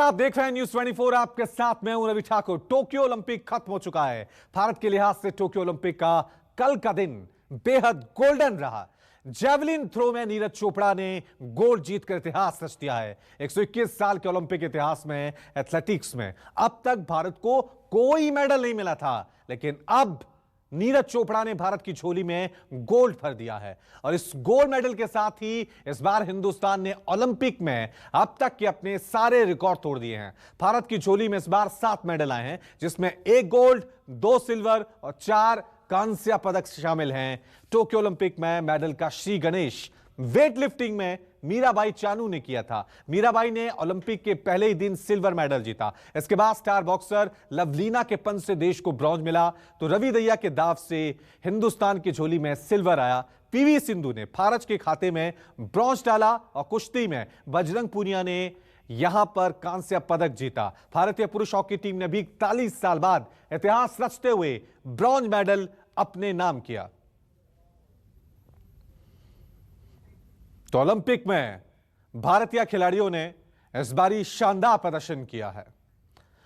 आप देख रहे हैं न्यूज 24। आपके साथ मैं हूं रवि ठाकुर। टोक्यो ओलंपिक खत्म हो चुका है। भारत के लिहाज से टोक्यो ओलंपिक का कल का दिन बेहद गोल्डन रहा। जेवलिन थ्रो में नीरज चोपड़ा ने गोल्ड जीतकर इतिहास रच दिया है। 121 साल के ओलंपिक इतिहास में एथलेटिक्स में अब तक भारत को कोई मेडल नहीं मिला था, लेकिन अब नीरज चोपड़ा ने भारत की झोली में गोल्ड भर दिया है। और इस गोल्ड मेडल के साथ ही इस बार हिंदुस्तान ने ओलंपिक में अब तक के अपने सारे रिकॉर्ड तोड़ दिए हैं। भारत की झोली में इस बार 7 मेडल आए हैं, जिसमें 1 गोल्ड, 2 सिल्वर और 4 कांस्य पदक शामिल हैं। टोक्यो ओलंपिक में मेडल का श्री गणेश वेट लिफ्टिंग में मीराबाई चानू ने किया था। मीराबाई ने ओलंपिक के पहले ही दिन सिल्वर मेडल जीता। इसके बाद स्टार बॉक्सर लवलीना के पंच से देश को ब्रॉन्ज मिला, तो रवि दहिया के दाव से हिंदुस्तान की झोली में सिल्वर आया। पीवी सिंधु ने भारत के खाते में ब्रॉन्ज डाला और कुश्ती में बजरंग पूनिया ने यहां पर कांस्य पदक जीता। भारतीय पुरुष हॉकी टीम ने भी 41 साल बाद इतिहास रचते हुए ब्रॉन्ज मेडल अपने नाम किया। तो ओलंपिक में भारतीय खिलाड़ियों ने इस बारी शानदार प्रदर्शन किया है।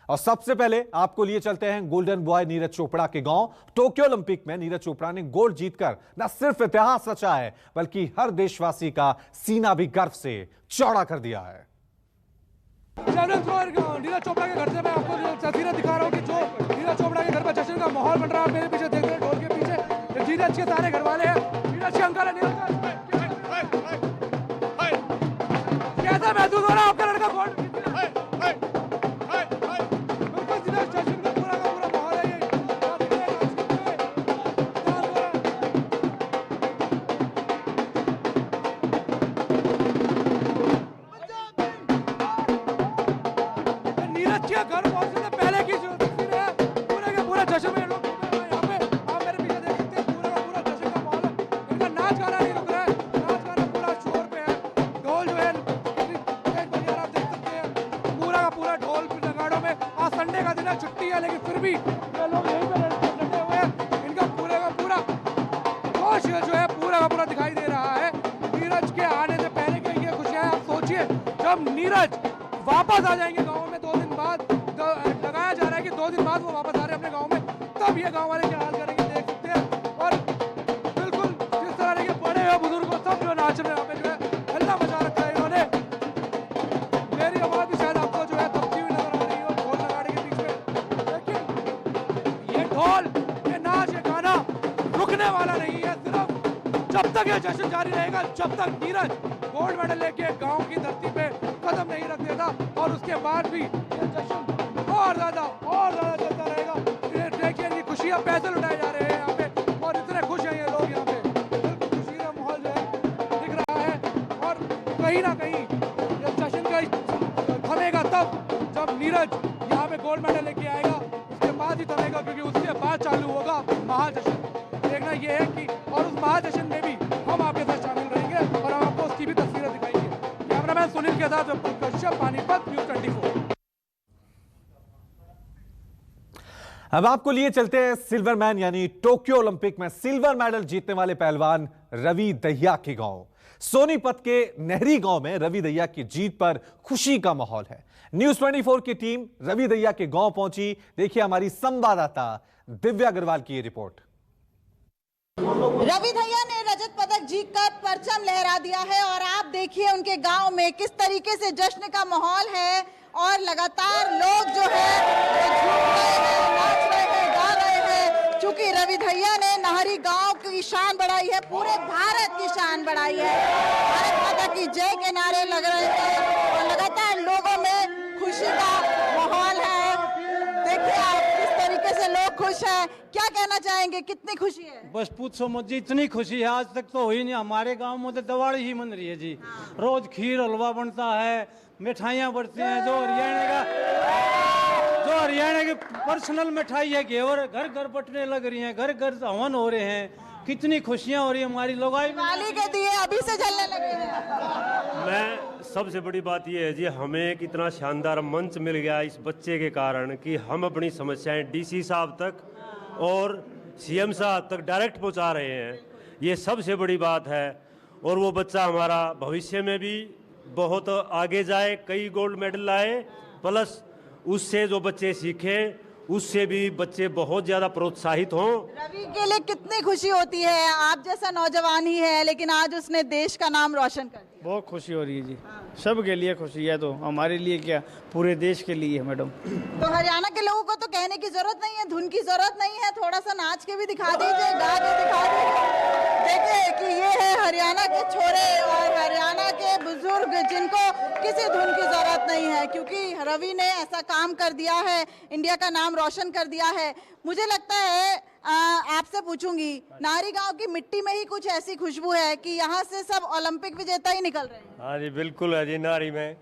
और सबसे पहले आपको लिए चलते हैं गोल्डन बॉय नीरज चोपड़ा के गांव। टोक्यो ओलंपिक में नीरज चोपड़ा ने गोल्ड जीतकर न सिर्फ इतिहास रचा है, बल्कि हर देशवासी का सीना भी गर्व से चौड़ा कर दिया है। नीरज चोपड़ा के घर से मैं आपको तस्वीरें दिखा रहा हूं कि जो नीरज चोपड़ा के घर पर जश्न का माहौल बन रहा है। मेरे पीछे देख रहे हैं ढोल के पीछे नीरज के सारे घर वाले हैं, नीरज के अंकल है। कैसा महसूस हो रहा है आपका लड़का गोल्ड? नीरज के घर पहुंचने से पहले की जो तस्वीर है, पूरे के पूरे जश्न में लोग यहाँ पे आप मेरे पीछे देख सकते हैं। पूरा का पूरा जश्न का माहौल है। इनका नाच गाना नहीं रुक रहा है, नाच गाना पूरा शोर पे है। ढोल जो है आप देख सकते हैं, पूरा का पूरा ढोल नगाड़ों में। आज संडे का दिन है, छुट्टी है, लेकिन फिर भी ये लोग यहीं पे लगे हुए हैं। इनका पूरे का पूरा जोश जो है पूरा का पूरा दिखाई दे रहा है। नीरज के आने से पहले की ये खुशियां आप सोचिए, जब नीरज वापस आ जाएंगे गाँव में 2 दिन बाद, लगाया जा रहा है कि 2 दिन बाद वो वापस आ रहे हैं अपने गाँव में, तब ये गाँव वाले क्या हाल करेंगे देख सकते हैं। और बिल्कुल जिस तरह के बड़े हुए बुजुर्ग सब जो नाच रहे हैं, यहाँ पे जो है हल्ला मचा रखा है इन्होंने। मेरी आवाज भी शायद आपको जो है दबती हुई नजर आ रही है ढोल नगाड़े के बीच में, लेकिन ये ढोल, ये नाच, ये गाना रुकने वाला नहीं है। सिर्फ जब तक ये जश्न जारी रहेगा, जब तक नीरज गोल्ड मेडल लेके गाँव की धरती पे कदम नहीं रख देता, और उसके बाद भी ये जश्न और ज्यादा चलता रहेगा। देखिए इनकी खुशियां पैसे लुटाए जा रहे हैं यहाँ पे, और इतने खुश हैं ये लोग यहाँ पे। बिल्कुल खुशी का माहौल जो है दिख रहा है। और कहीं ना कहीं ये जश्न का थमेगा तब जब नीरज यहाँ पे गोल्ड मेडल लेके आएगा, उसके बाद ही थमेगा, क्योंकि उसके बाद चालू होगा महाजश्न। देखना ये है कि और उस महाजश्न में भी हम आपके साथ शामिल रहेंगे और हम आपको उसकी भी तस्वीरें दिखाएंगे। कैमरामैन सुनील के साथ कश्यप, पानीपत, न्यूज़ 24। अब आपको लिए चलते हैं सिल्वर मैन यानी टोक्यो ओलंपिक में सिल्वर मेडल जीतने वाले पहलवान रवि दहिया के गांव। सोनीपत के नहरी गांव में रवि दहिया की जीत पर खुशी का माहौल है। न्यूज 24 की टीम रवि दहिया के गांव पहुंची। देखिए हमारी संवाददाता दिव्या अग्रवाल की ये रिपोर्ट। रवि दहिया ने रजत पदक जीतकर परचम लहरा दिया है, और आप देखिए उनके गांव में किस तरीके से जश्न का माहौल है, और लगातार लोग जो है झूम रहे हैं, नाच रहे हैं, गा रहे हैं। चूंकि रवि दहिया ने नहरी गांव की शान बढ़ाई है, पूरे भारत की शान बढ़ाई है। भारत माता की जय के नारे लग रहे हैं और लगातार लोगों में खुशी का माहौल है। देखिए आप किस तरीके से लोग खुश हैं। क्या कहना चाहेंगे, कितनी खुशी है? बस पूछो मत जी, इतनी खुशी है आज तक तो हुई नहीं। हमारे गांव में तो दिवाली ही मन रही है जी। रोज खीर हलवा बनता है, मिठाइयाँ बढ़ती हैं। जो हरियाणा की पर्सनल मिठाई है घेवर, घर घर बटने लग रही हैं, घर घर हवन हो रहे हैं। कितनी खुशियाँ हो रही है हमारी लोग। दिवाली के दिए अभी से जलने लगे हैं। मैं सबसे बड़ी बात यह है जी, हमें एक इतना शानदार मंच मिल गया इस बच्चे के कारण कि हम अपनी समस्याएं डीसी साहब तक और सीएम साहब तक डायरेक्ट पहुंचा रहे हैं। ये सबसे बड़ी बात है। और वो बच्चा हमारा भविष्य में भी बहुत आगे जाए, कई गोल्ड मेडल लाए प्लस उससे जो बच्चे सीखें उससे भी बच्चे बहुत ज़्यादा प्रोत्साहित हों। रवि के लिए कितनी खुशी होती है, आप जैसा नौजवान ही है लेकिन आज उसने देश का नाम रोशन कर दिया। बहुत खुशी हो रही है जी, सबके लिए खुशी है, तो हमारे लिए क्या पूरे देश के लिए है मैडम। तो हरियाणा के लोगों को तो कहने की जरूरत नहीं है, धुन की जरूरत नहीं है, थोड़ा सा नाच के भी दिखा दीजिए, गा के दिखा दीजिए। देखिए कि ये है हरियाणा के छोरे और हरियाणा के बुजुर्ग जिनको किसी धुन की जरूरत नहीं है, क्योंकि रवि ने ऐसा काम कर दिया है, इंडिया का नाम रोशन कर दिया है। मुझे लगता है आपसे पूछूंगी, नारी गांव की मिट्टी में ही कुछ ऐसी खुशबू है कि यहाँ से सब ओलंपिक विजेता ही निकल रहे हैं। हाँ जी बिल्कुल है जी, नारी में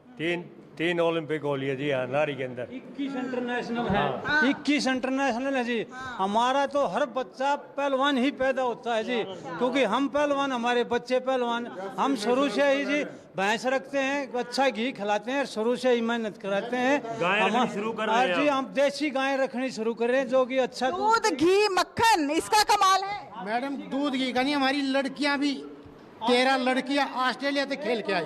तीन ओलंपिक हो लिए जी। हाँ, नारी के अंदर 21 इंटरनेशनल है, 21 इंटरनेशनल है जी। हमारा तो हर बच्चा पहलवान ही पैदा होता है जी, क्योंकि हम पहलवान, हमारे बच्चे पहलवान। हम शुरू से ही जी भैंस रखते हैं, अच्छा घी खिलाते हैं, शुरू से ही मेहनत कराते हैं। गाय रखनी शुरू कर रहे हैं जी, हम देसी गाय रखनी शुरू कर रहे हैं, जो कि अच्छा दूध घी मक्खन इसका कमाल है। मैडम दूध घी का नहीं, हमारी लड़कियां भी 13 लड़कियां ऑस्ट्रेलिया से खेल के आई।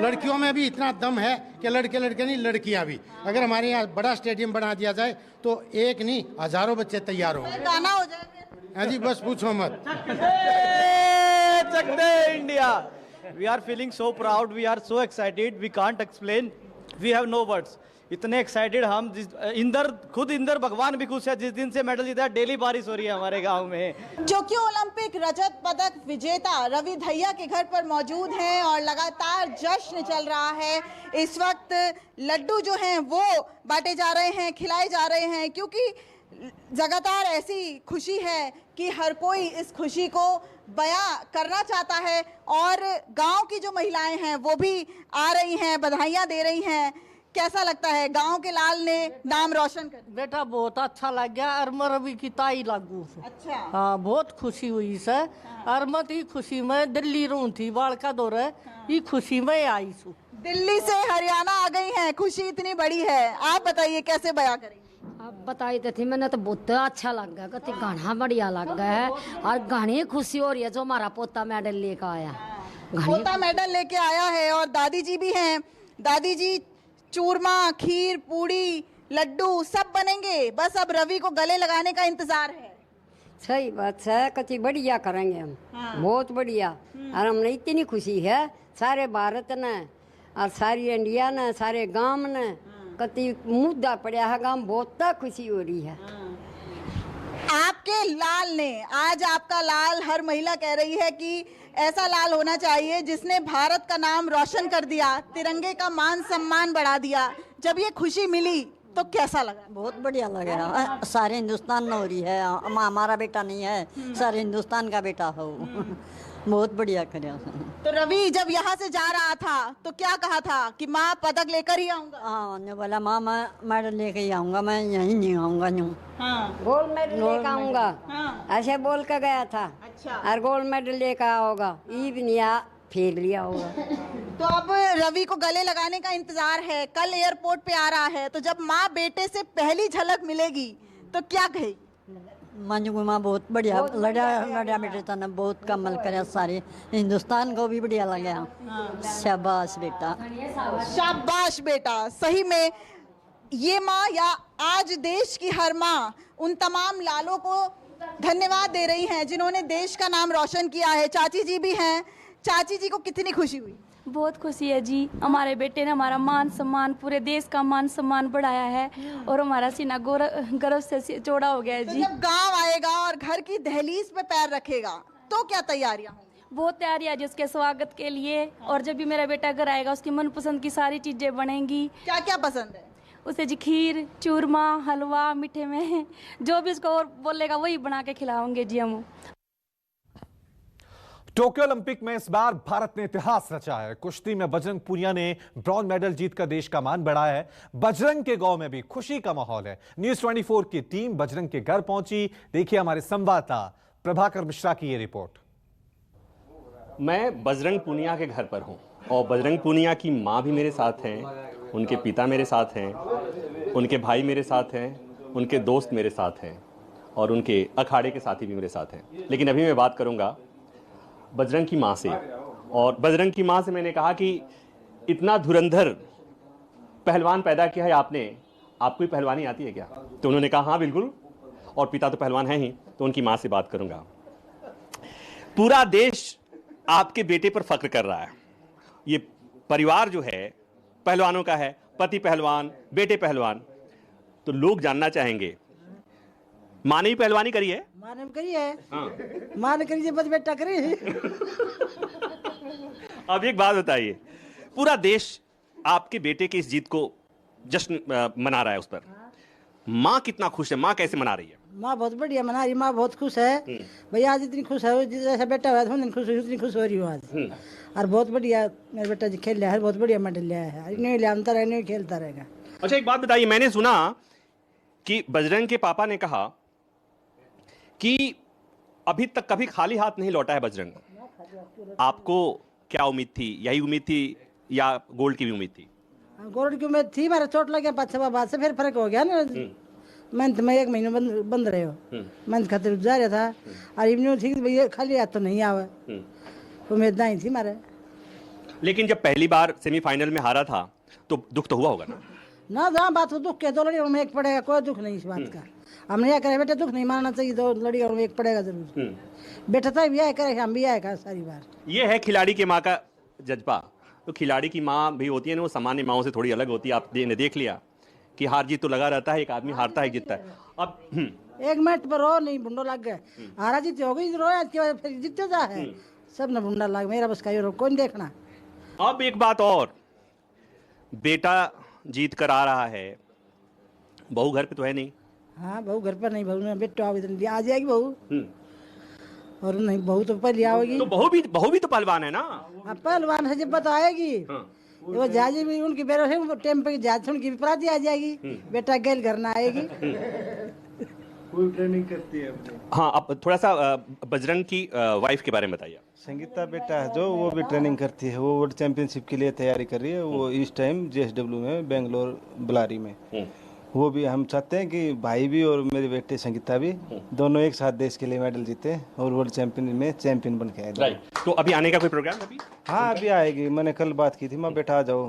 लड़कियों में भी इतना दम है कि लड़के नहीं, लड़कियां भी। अगर हमारे यहाँ बड़ा स्टेडियम बना दिया जाए तो एक नहीं हजारों बच्चे तैयार होंगे। गाना हो जाए। हाँ जी, बस पूछो मत। चक दे India, we are feeling so proud, we are so excited, we can't explain, we have no words. इतने एक्साइटेड हम, खुद इंदर भगवान भी खुश है। जिस दिन से मेडल जीता है डेली बारिश हो रही है हमारे गांव में। टोक्यो ओलंपिक रजत पदक विजेता रवि धैया के घर पर मौजूद हैं और लगातार जश्न चल रहा है। इस वक्त लड्डू जो हैं वो बांटे जा रहे हैं, खिलाए जा रहे हैं, क्योंकि लगातार ऐसी खुशी है कि हर कोई इस खुशी को बयां करना चाहता है और गांव की जो महिलाएं हैं वो भी आ रही हैं, बधाइयां दे रही हैं। कैसा लगता है, गांव के लाल ने नाम रोशन कर दिया? बेटा बहुत अच्छा लग गया, अरमर भी की ताई लागू। अच्छा। हाँ बहुत खुशी हुई से। अरमत ही खुशी में दिल्ली रू थी, बाल का दौरे ये खुशी में आई सू। दिल्ली से हरियाणा आ गई हैं, खुशी इतनी बड़ी है। आप बताइए कैसे बयां करेंगे? अब बताई तो थी, मैंने तो बहुत अच्छा लग गया, कति गाना बढ़िया लग गया है और घनी खुशी हो रही है जो हमारा पोता मेडल लेकर आया। पोता मेडल लेके आया है और दादी जी भी हैं। दादी जी चूरमा, खीर, पूड़ी, लड्डू सब बनेंगे, बस अब रवि को गले लगाने का इंतजार है। सही बात है, कति बढ़िया करेंगे हम। बहुत बढ़िया। और हमने इतनी खुशी है सारे भारत ने और सारी इंडिया ने, सारे गांव ने, कति मुद्दा पड़ा है गांव, बहुत खुशी हो रही है। आपके लाल ने, आज आपका लाल, हर महिला कह रही है कि ऐसा लाल होना चाहिए जिसने भारत का नाम रोशन कर दिया, तिरंगे का मान सम्मान बढ़ा दिया। जब ये खुशी मिली तो कैसा लगा? बहुत बढ़िया लगा। सारे हिंदुस्तान में हो रही है, हमारा बेटा नहीं है, सारे हिंदुस्तान का बेटा हो। बहुत बढ़िया करे। तो रवि जब यहाँ से जा रहा था तो क्या कहा था कि माँ पदक लेकर ही आऊंगा? हाँ, ने बोला माँ मैं मेडल लेके ही आऊंगा, मैं यहीं नहीं आऊंगा। यूँ गोल्ड मेडल लेकर आऊंगा, ऐसे बोल कर गया था। अच्छा। और गोल्ड मेडल लेकर आओगा, ईवनिया फेर लिया होगा। तो अब रवि को गले लगाने का इंतजार है, कल एयरपोर्ट पे आ रहा है, तो जब माँ बेटे से पहली झलक मिलेगी तो क्या कहेगी? मंजू माँ बहुत बढ़िया लड़ा बेटे था ना, बहुत कमल करे, सारे हिंदुस्तान को भी बढ़िया लगा। शाबाश बेटा, शाबाश बेटा। सही में ये माँ या आज देश की हर माँ उन तमाम लालों को धन्यवाद दे रही हैं जिन्होंने देश का नाम रोशन किया है। चाची जी भी हैं। चाची जी को कितनी खुशी हुई? बहुत खुशी है जी, हमारे बेटे ने हमारा मान सम्मान, पूरे देश का मान सम्मान बढ़ाया है और हमारा सीना गर्व से चौड़ा हो गया है जी। जब गांव आएगा और घर की दहलीज पे पैर रखेगा तो क्या तैयारियां होंगी? बहुत तैयारियां जी उसके स्वागत के लिए, और जब भी मेरा बेटा घर आएगा उसकी मनपसंद की सारी चीजें बनेंगी। क्या क्या पसंद है उसे जी? खीर, चूरमा, हलवा, मीठे में जो भी उसको और बोलेगा वही बना के खिलाओगे जी हम। टोक्यो ओलंपिक में इस बार भारत ने इतिहास रचा है। कुश्ती में बजरंग पूनिया ने ब्रॉन्ज मेडल जीतकर देश का मान बढ़ाया है। बजरंग के गांव में भी खुशी का माहौल है। न्यूज़ 24 की टीम बजरंग के घर पहुंची। देखिए हमारे संवाददाता प्रभाकर मिश्रा की ये रिपोर्ट। मैं बजरंग पूनिया के घर पर हूं और बजरंग पूनिया की मां भी मेरे साथ हैं, उनके पिता मेरे साथ हैं, उनके भाई मेरे साथ हैं, उनके दोस्त मेरे साथ हैं और उनके अखाड़े के साथी भी मेरे साथ हैं। लेकिन अभी मैं बात करूंगा बजरंग की मां से, और बजरंग की मां से मैंने कहा कि इतना धुरंधर पहलवान पैदा किया है आपने, आपको भी पहलवानी आती है क्या? तो उन्होंने कहा हाँ बिल्कुल, और पिता तो पहलवान है ही, तो उनकी मां से बात करूंगा। पूरा देश आपके बेटे पर फख्र कर रहा है। ये परिवार जो है पहलवानों का है, पति पहलवान, बेटे पहलवान। तो लोग जानना चाहेंगे, माँ ने भी पहलवानी करी है? माँ ने करी है। हाँ। माँ ने करी, बस बेटा करी। अब एक बात बताइए, पूरा देश आपके बेटे की इस जीत को जश्न मना रहा है, उस पर माँ कितना खुश है? माँ कैसे मना रही है? माँ बहुत बढ़िया मना रही, माँ बहुत खुश है भैया। आज इतनी खुश है, जैसा बेटा हुआ था खुश हुई, उतनी खुश हो रही हूँ आज। और बहुत बढ़िया मेरा बेटा जी खेल लिया है, बहुत बढ़िया मेडल लिया है, इन्हें ले आता रहेगा, इन्हें खेलता रहेगा। अच्छा एक बात बताइए, मैंने सुना कि बजरंग के पापा ने कहा कि अभी तक कभी खाली हाथ नहीं लौटा है बजरंग। आपको क्या उम्मीद थी? यही उम्मीद थी या गोल्ड की भी उम्मीद थी? गोल्ड की उम्मीद थी, मेरा चोट लग गया 5-6 बार से, फिर फर्क हो गया ना। मंथ में 1 महीने बंद रहे हो, मंथ खातिर जा रहा था। और इवनिंग ठीक भैया, खाली हाथ तो नहीं आवे, उम्मीद नहीं थी मारे। लेकिन जब पहली बार सेमीफाइनल में हारा था तो दुख तो हुआ होगा ना? ना जहाँ बात हो दुख के, 2 लड़ियों में एक पड़ेगा, कोई दुख नहीं इस बात का। हमने क्या करे बेटे, दुख नहीं मानना चाहिए, 2 लड़ियों में एक पड़ेगा जरूर। बेटा था भी आए करे, हम भी आए का सारी बार। ये है खिलाड़ी की माँ का जज्बा। तो खिलाड़ी की माँ भी होती है ना, वो सामान्य माँओं से थोड़ी अलग होती है। आपने देख लिया कि हार जीत तो लगा रहता है, एक आदमी हारता है, जीतता है। अब 1 मिनट पर रो नहीं, भुंडो लग गए, हारा जीत हो गई, रोया फिर जीतते जा है, सब न भुंडा लग, मेरा बस का कौन देखना। अब एक बात और, बेटा जीत कर आ रहा है, बहू घर पे तो है नहीं? हाँ बहू घर पर नहीं, बहू बेटा आ जाएगी बहू, और नहीं बहू तो पहले आओगी। तो बहू भी तो पहलवान है ना? हाँ पहलवान है, जब बताएगी वो जाजी भी उनकी बेरो है, टेम पे जाज उनकी भी प्राती आ जाएगी, बेटा गैल घर ना आएगी। फुल ट्रेनिंग करती है अपनी। हाँ, अब थोड़ा सा बजरंग की वाइफ के बारे में बताइए। संगीता बेटा है जो, वो भी ट्रेनिंग करती है, वो वर्ल्ड चैंपियनशिप के लिए तैयारी कर रही है। वो इस टाइम JSW में, बेंगलोर बुलारी में। वो भी हम चाहते हैं कि भाई भी और मेरे बेटे संगीता भी दोनों एक साथ देश के लिए मेडल जीते और वर्ल्ड चैंपियन में चैंपियन बन के आए। तो अभी आने का कोई प्रोग्राम अभी? हाँ अभी आएगी, मैंने कल बात की थी, माँ बेटा आ जाओ,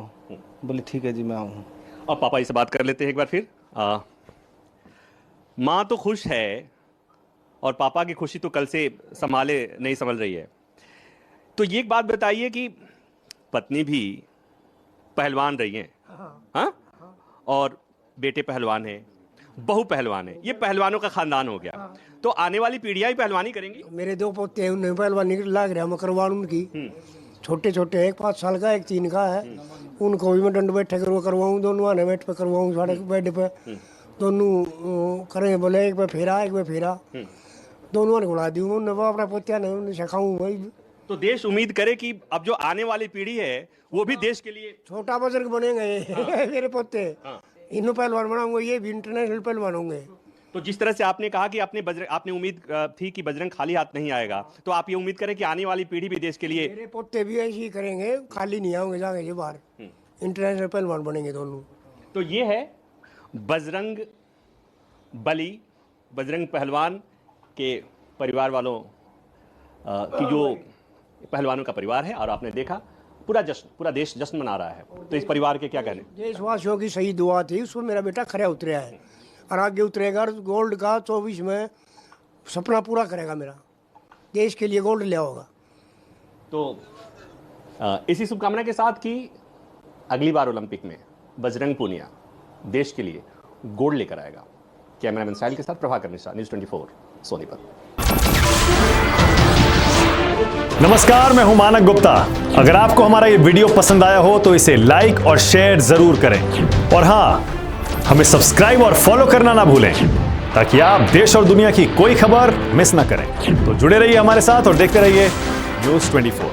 बोली ठीक है जी मैं आऊँ। अब पापा इससे बात कर लेते हैं एक बार फिर। माँ तो खुश है और पापा की खुशी तो कल से नहीं संभल रही है। तो ये एक बात बताइए कि पत्नी भी पहलवान रही हैं, हाँ? और बेटे पहलवान हैं, बहू पहलवान है, ये पहलवानों का खानदान हो गया। तो आने वाली पीढ़ियां भी पहलवानी करेंगी? मेरे 2 पोते हैं, उन्हें पहलवानी लग रहा है, मैं करवा उनकी। छोटे छोटे, एक 5 साल का, एक 3 का है। उनको भी मैं दंड बैठे करवाऊँ, दोनों आने बैठ पे करवाऊँ, साढ़े बेड पे दोनों करें, बोले एक पे फेरा, एक पे फेरा, दोनों ने घुड़ा दूँ, उन्हें अपना पोतिया ने उन्हें सिखाऊँ भाई। तो देश उम्मीद करे कि अब जो आने वाली पीढ़ी है वो भी देश के लिए छोटा बुजुर्ग बनेंगे। मेरे पोते इन्हों पहलवान बनाऊंगा, ये भी इंटरनेशनल पहलवान होंगे। तो जिस तरह से आपने कहा कि आपने उम्मीद थी कि बजरंग खाली हाथ नहीं आएगा, तो आप ये उम्मीद करें कि आने वाली पीढ़ी भी देश के लिए? मेरे पोते भी ऐसे ही करेंगे, खाली नहीं आएंगे, जाएंगे बाहर, इंटरनेशनल पहलवान बनेंगे दोनों। तो ये है बजरंग बली, बजरंग पहलवान के परिवार वालों की जो पहलवानों का परिवार है। और आपने देखा पूरा देश जश्न मना रहा है। तो इस परिवार के क्या कहने? देशवासियों की सही दुआ थी, उसमें मेरा बेटा खरा उतरा है और आगे उतरेगा, गोल्ड का 24 में सपना पूरा करेगा मेरा, देश के लिए गोल्ड लिया होगा। तो इसी शुभकामना के साथ कि अगली बार ओलंपिक में बजरंग पूनिया देश के लिए गोल्ड लेकर आएगा। कैमरामैन साहिल के साथ प्रभाकर मिश्रा, न्यूज़ 24 सोनीपत। नमस्कार, मैं हूं मानक गुप्ता। अगर आपको हमारा ये वीडियो पसंद आया हो तो इसे लाइक और शेयर जरूर करें, और हां, हमें सब्सक्राइब और फॉलो करना ना भूलें ताकि आप देश और दुनिया की कोई खबर मिस ना करें। तो जुड़े रहिए हमारे साथ और देखते रहिए न्यूज़ 24।